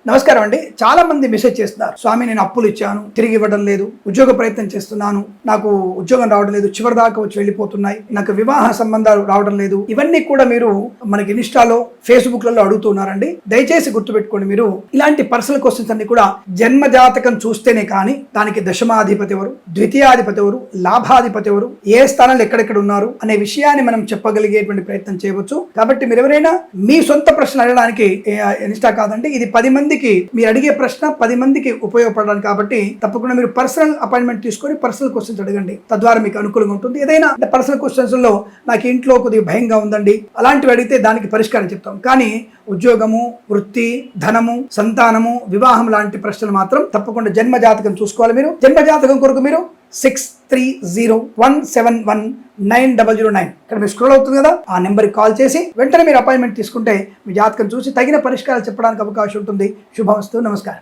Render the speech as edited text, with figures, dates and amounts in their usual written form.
నమస్కారం అండి. చాలా మంది మెసేజ్ చేస్తున్నారు, స్వామి నేను అప్పులు ఇచ్చాను తిరిగి ఇవ్వడం లేదు, ఉద్యోగ ప్రయత్నం చేస్తున్నాను నాకు ఉద్యోగం రావడం లేదు, చివరి దాకా వచ్చి వెళ్ళిపోతున్నాయి, నాకు వివాహ సంబంధాలు రావడం లేదు. ఇవన్నీ కూడా మీరు మనకి ఇన్స్టాలో ఫేస్బుక్లలో అడుగుతున్నారండి. దయచేసి గుర్తుపెట్టుకోండి, మీరు ఇలాంటి పర్సనల్ క్వశ్చన్స్ అన్ని కూడా జన్మ జాతకం చూస్తేనే కానీ దానికి దశమాధిపతి ఎవరు, ద్వితీయాధిపతి ఎవరు, లాభాధిపతి ఎవరు, ఏ స్థానాలు ఎక్కడెక్కడ ఉన్నారు అనే విషయాన్ని మనం చెప్పగలిగేటువంటి ప్రయత్నం చేయవచ్చు. కాబట్టి మీరు ఎవరైనా మీ సొంత ప్రశ్న అడగడానికి ఇన్స్టా కాదండి, ఇది 10 మందికి మీరు అడిగే ప్రశ్న 10 మందికి ఉపయోగపడడానికి. కాబట్టి తప్పకుండా మీరు పర్సనల్ అపాయింట్మెంట్ తీసుకొని పర్సనల్ క్వశ్చన్స్ అడగండి, తద్వారా మీకు అనుకూలంగా ఉంటుంది. ఏదైనా పర్సనల్ క్వశ్చన్స్ లో నాకు ఇంట్లో కొద్దిగా భయంగా ఉందండి అలాంటివి అడిగితే దానికి పరిష్కారం చెప్తాం. కానీ ఉద్యోగము, వృత్తి, ధనము, సంతానము, వివాహం లాంటి ప్రశ్నలు మాత్రం తప్పకుండా జన్మ జాతకం చూసుకోవాలి. మీరు జన్మ జాతకం కొరకు మీరు 6301711909 ఇక్కడ మీరు స్క్రోల్ అవుతుంది కదా, ఆ నెంబర్కి కాల్ చేసి వెంటనే మీరు అపాయింట్మెంట్ తీసుకుంటే మీ జాతకం చూసి తగిన పరిష్కారాలు చెప్పడానికి అవకాశం ఉంటుంది. శుభమస్తు. నమస్కారం.